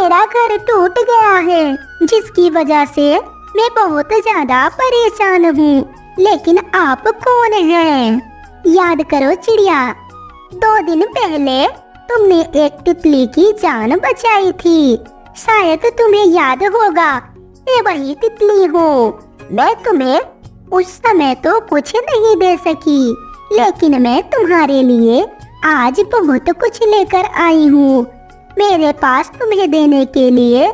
मेरा घर टूट गया है, जिसकी वजह से मैं बहुत ज्यादा परेशान हूँ। लेकिन आप कौन हैं? याद करो चिड़िया, 2 दिन पहले तुमने एक तितली की जान बचाई थी। शायद तुम्हें याद होगा, मैं वही तितली हूँ। मैं तुम्हें उस समय तो कुछ नहीं दे सकी, लेकिन मैं तुम्हारे लिए आज बहुत कुछ लेकर आई हूँ। मेरे पास तुम्हें देने के लिए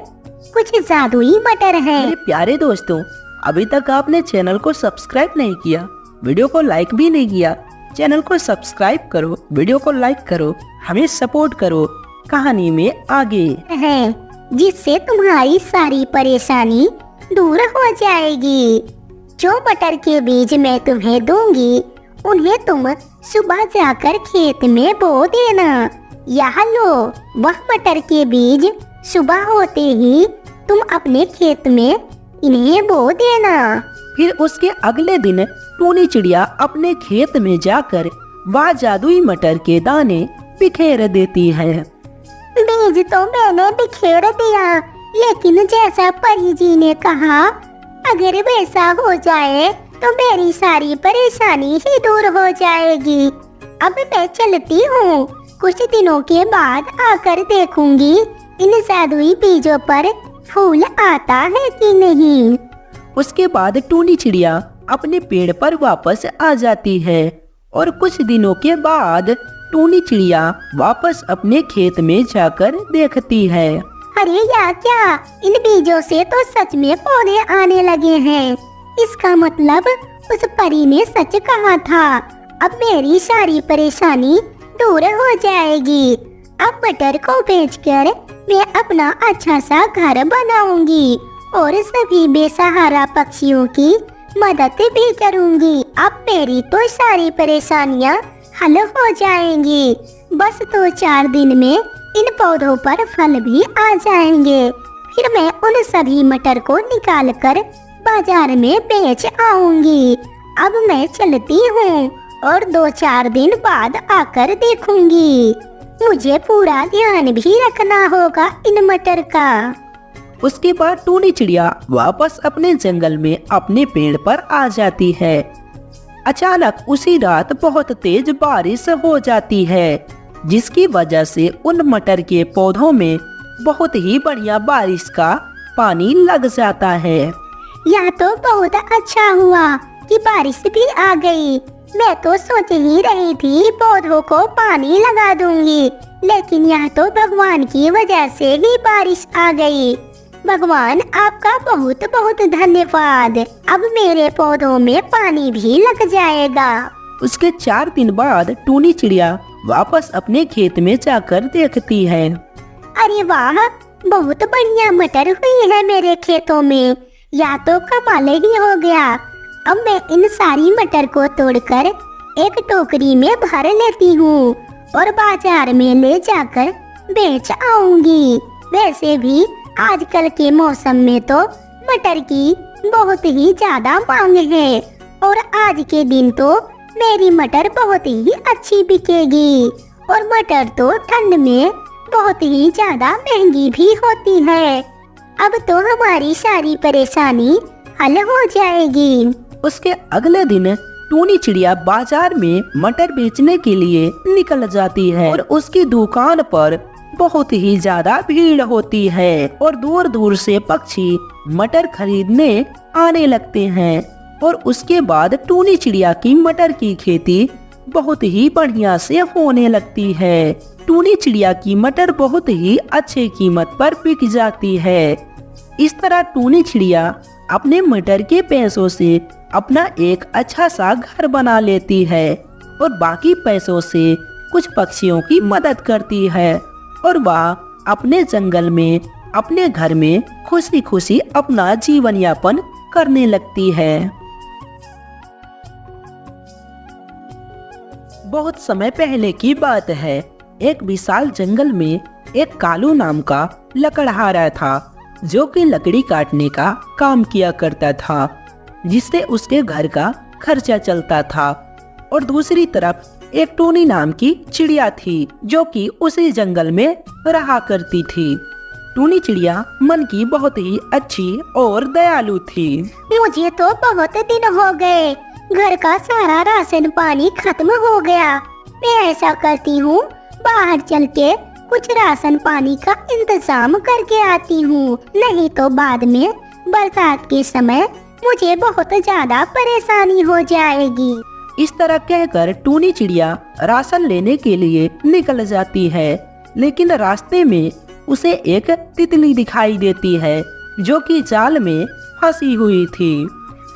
कुछ जादुई मटर है। मेरे प्यारे दोस्तों, अभी तक आपने चैनल को सब्सक्राइब नहीं किया, वीडियो को लाइक भी नहीं किया, चैनल को सब्सक्राइब करो, वीडियो को लाइक करो, हमें सपोर्ट करो। कहानी में आगे है जिससे तुम्हारी सारी परेशानी दूर हो जाएगी। जो मटर के बीज मैं तुम्हें दूंगी, उन्हें तुम सुबह जाकर खेत में बो देना। यहाँ लो वह मटर के बीज, सुबह होते ही तुम अपने खेत में इन्हें बो देना। फिर उसके अगले दिन टूनी चिड़िया अपने खेत में जाकर वह जादुई मटर के दाने बिखेर देती है। बीज तो मैंने बिखेर दिया, लेकिन जैसा परी जी ने कहा, अगर वैसा हो जाए तो मेरी सारी परेशानी ही दूर हो जाएगी। अब मैं चलती हूँ, कुछ दिनों के बाद आकर देखूंगी इन जादुई बीजों पर फूल आता है कि नहीं। उसके बाद टूनी चिड़िया अपने पेड़ पर वापस आ जाती है और कुछ दिनों के बाद टूनी चिड़िया वापस अपने खेत में जाकर देखती है। अरे या क्या, इन बीजों से तो सच में पौधे आने लगे हैं। इसका मतलब उस परी ने सच कहा था। अब मेरी सारी परेशानी दूर हो जाएगी। अब मटर को बेचकर मैं अपना अच्छा सा घर बनाऊंगी और सभी बेसहारा पक्षियों की मदद भी करूंगी। अब मेरी तो सारी परेशानियां हल हो जाएंगी। बस 2-4 दिन में इन पौधों पर फल भी आ जाएंगे। फिर मैं उन सभी मटर को निकाल कर बाजार में बेच आऊंगी। अब मैं चलती हूँ और 2-4 दिन बाद आकर देखूंगी। मुझे पूरा ध्यान भी रखना होगा इन मटर का। उसके बाद टूनी चिड़िया वापस अपने जंगल में अपने पेड़ पर आ जाती है। अचानक उसी रात बहुत तेज बारिश हो जाती है, जिसकी वजह से उन मटर के पौधों में बहुत ही बढ़िया बारिश का पानी लग जाता है। यह तो बहुत अच्छा हुआ कि बारिश भी आ गई। मैं तो सोच ही रही थी पौधों को पानी लगा दूंगी, लेकिन यह तो भगवान की वजह से ही बारिश आ गई। भगवान आपका बहुत बहुत धन्यवाद। अब मेरे पौधों में पानी भी लग जाएगा। उसके 4 दिन बाद टूनी चिड़िया वापस अपने खेत में जाकर देखती है। अरे वाह, बहुत बढ़िया मटर हुई है मेरे खेतों में। या तो कमाल ही हो गया। अब मैं इन सारी मटर को तोड़कर एक टोकरी में भर लेती हूँ और बाजार में ले जाकर बेच आऊंगी। वैसे भी आजकल के मौसम में तो मटर की बहुत ही ज्यादा मांग है और आज के दिन तो मेरी मटर बहुत ही अच्छी बिकेगी। और मटर तो ठंड में बहुत ही ज्यादा महंगी भी होती है। अब तो हमारी सारी परेशानी हल हो जाएगी। उसके अगले दिन टूनी चिड़िया बाजार में मटर बेचने के लिए निकल जाती है और उसकी दुकान पर बहुत ही ज्यादा भीड़ होती है और दूर दूर से पक्षी मटर खरीदने आने लगते हैं। और उसके बाद टूनी चिड़िया की मटर की खेती बहुत ही बढ़िया से होने लगती है। टूनी चिड़िया की मटर बहुत ही अच्छे कीमत पर बिक जाती है। इस तरह टूनी चिड़िया अपने मटर के पैसों से अपना एक अच्छा सा घर बना लेती है और बाकी पैसों से कुछ पक्षियों की मदद करती है और वह अपने जंगल में अपने घर में खुशी खुशी अपना जीवन यापन करने लगती है। बहुत समय पहले की बात है। एक विशाल जंगल में एक कालू नाम का लकड़हारा था, जो कि लकड़ी काटने का काम किया करता था, जिससे उसके घर का खर्चा चलता था। और दूसरी तरफ एक टूनी नाम की चिड़िया थी, जो कि उसी जंगल में रहा करती थी। टूनी चिड़िया मन की बहुत ही अच्छी और दयालु थी। मुझे तो बहुत दिन हो गए, घर का सारा राशन पानी खत्म हो गया। मैं ऐसा करती हूँ, बाहर चल के कुछ राशन पानी का इंतजाम करके आती हूँ, नहीं तो बाद में बरसात के समय मुझे बहुत ज्यादा परेशानी हो जाएगी। इस तरह कहकर टूनी चिड़िया राशन लेने के लिए निकल जाती है, लेकिन रास्ते में उसे एक तितली दिखाई देती है जो कि जाल में फंसी हुई थी।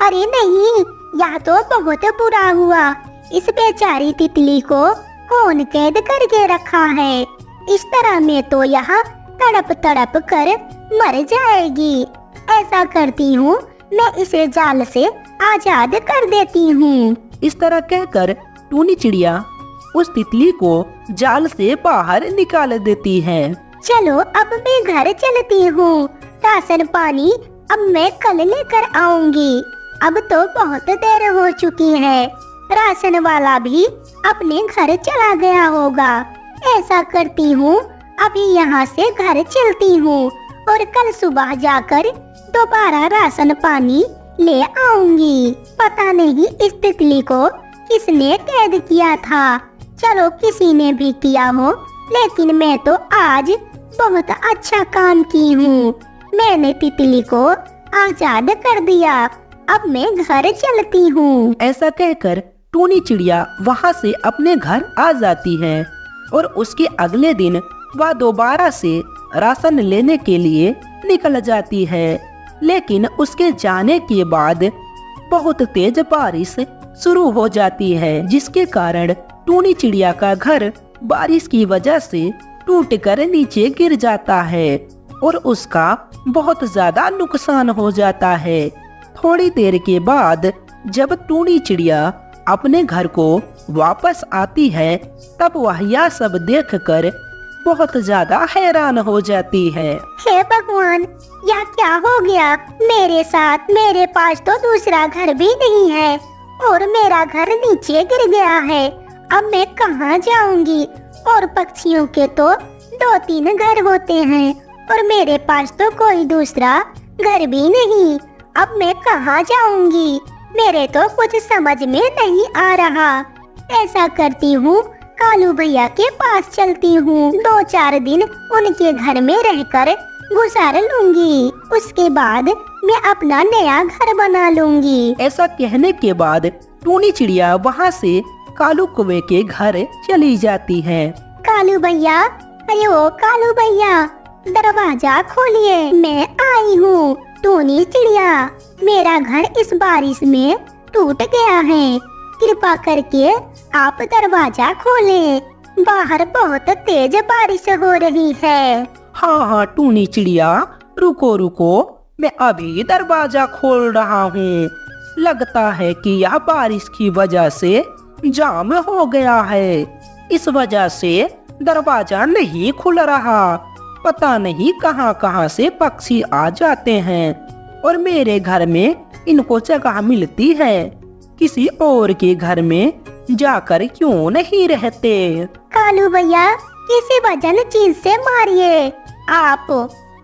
अरे नहीं, यह तो बहुत बुरा हुआ। इस बेचारी तितली को कौन कैद करके रखा है? इस तरह में तो यह तड़प तड़प कर मर जाएगी। ऐसा करती हूँ, मैं इसे जाल से आजाद कर देती हूँ। इस तरह कहकर टूनी चिड़िया उस तितली को जाल से बाहर निकाल देती है। चलो अब मैं घर चलती हूँ, राशन पानी अब मैं कल लेकर आऊंगी। अब तो बहुत देर हो चुकी है, राशन वाला भी अपने घर चला गया होगा। ऐसा करती हूँ, अभी यहाँ से घर चलती हूँ और कल सुबह जाकर दोबारा राशन पानी ले आऊंगी। पता नहीं इस तितली को किसने कैद किया था। चलो किसी ने भी किया हो, लेकिन मैं तो आज बहुत अच्छा काम की हूँ। मैंने तितली को आजाद कर दिया। अब मैं घर चलती हूँ। ऐसा कहकर टूनी चिड़िया वहाँ से अपने घर आ जाती है और उसके अगले दिन वह दोबारा से राशन लेने के लिए निकल जाती है। लेकिन उसके जाने के बाद बहुत तेज बारिश शुरू हो जाती है, जिसके कारण टूनी चिड़िया का घर बारिश की वजह से टूटकर नीचे गिर जाता है और उसका बहुत ज्यादा नुकसान हो जाता है। थोड़ी देर के बाद जब टूनी चिड़िया अपने घर को वापस आती है, तब वह यह सब देखकर बहुत ज्यादा हैरान हो जाती है। हे भगवान, यह क्या हो गया मेरे साथ? मेरे पास तो दूसरा घर भी नहीं है और मेरा घर नीचे गिर गया है। अब मैं कहाँ जाऊंगी? और पक्षियों के तो 2-3 घर होते हैं और मेरे पास तो कोई दूसरा घर भी नहीं। अब मैं कहाँ जाऊंगी? मेरे तो कुछ समझ में नहीं आ रहा। ऐसा करती हूँ, कालू भैया के पास चलती हूँ। 2-4 दिन उनके घर में रहकर गुजार लूंगी। उसके बाद मैं अपना नया घर बना लूंगी। ऐसा कहने के बाद टूनी चिड़िया वहाँ से कालू कुएं के घर चली जाती है। कालू भैया, अरे ओ कालू भैया, दरवाजा खोलिए, मैं आई हूँ। टूनी चिड़िया, मेरा घर इस बारिश में टूट गया है, कृपा करके आप दरवाजा खोलें। बाहर बहुत तेज बारिश हो रही है। हाँ टूनी चिड़िया, रुको रुको, मैं अभी दरवाजा खोल रहा हूँ। लगता है कि यह बारिश की वजह से जाम हो गया है, इस वजह से दरवाजा नहीं खुल रहा। पता नहीं कहाँ कहाँ से पक्षी आ जाते हैं और मेरे घर में इनको जगह मिलती है। किसी और के घर में जाकर क्यों नहीं रहते? कालू भैया, किसी वजन चीज से मारिए आप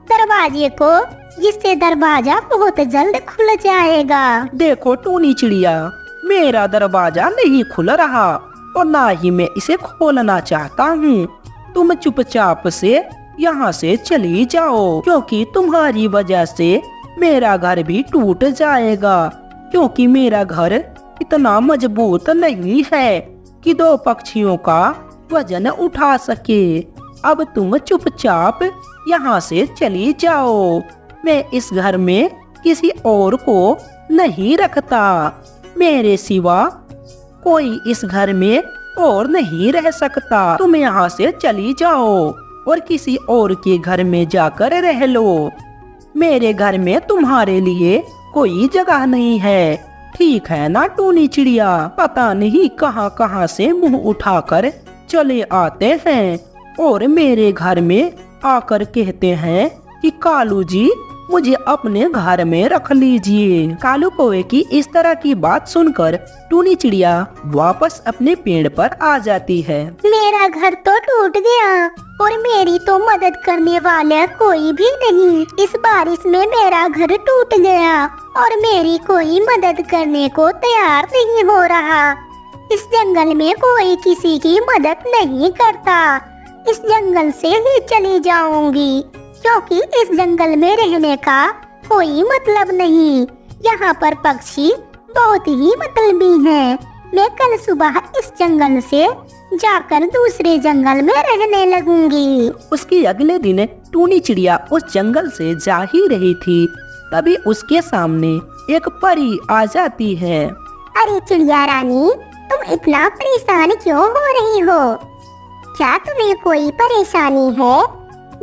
दरवाजे को, जिससे दरवाजा बहुत जल्द खुल जाएगा। देखो टूनी चिड़िया, मेरा दरवाजा नहीं खुल रहा और ना ही मैं इसे खोलना चाहता हूँ। तुम चुपचाप से यहाँ से चली जाओ, क्योंकि तुम्हारी वजह से मेरा घर भी टूट जाएगा। क्योंकि मेरा घर इतना मजबूत नहीं है कि 2 पक्षियों का वजन उठा सके। अब तुम चुपचाप यहाँ से चली जाओ। मैं इस घर में किसी और को नहीं रखता। मेरे सिवा कोई इस घर में और नहीं रह सकता। तुम यहाँ से चली जाओ और किसी और के घर में जाकर रह लो। मेरे घर में तुम्हारे लिए कोई जगह नहीं है। ठीक है ना टूनी चिड़िया? पता नहीं कहाँ कहाँ से मुंह उठाकर चले आते हैं और मेरे घर में आकर कहते हैं कि कालू जी, मुझे अपने घर में रख लीजिए। कालू कौवे की इस तरह की बात सुनकर टूनी चिड़िया वापस अपने पेड़ पर आ जाती है। मेरा घर तो टूट गया और मेरी तो मदद करने वाला कोई भी नहीं। इस बारिश में मेरा घर टूट गया और मेरी कोई मदद करने को तैयार नहीं हो रहा। इस जंगल में कोई किसी की मदद नहीं करता। इस जंगल से ही चली जाऊंगी क्योंकि इस जंगल में रहने का कोई मतलब नहीं। यहाँ पर पक्षी बहुत ही मतलबी हैं। मैं कल सुबह इस जंगल से जाकर दूसरे जंगल में रहने लगूंगी। उसके अगले दिन टूनी चिड़िया उस जंगल से जा ही रही थी, तभी उसके सामने एक परी आ जाती है। अरे चिड़िया रानी, तुम इतना परेशान क्यों हो रही हो? क्या तुम्हें कोई परेशानी है?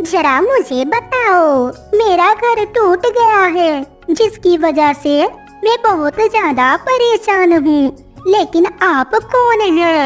जरा मुझे बताओ। मेरा घर टूट गया है जिसकी वजह से मैं बहुत ज्यादा परेशान हूँ। लेकिन आप कौन हैं?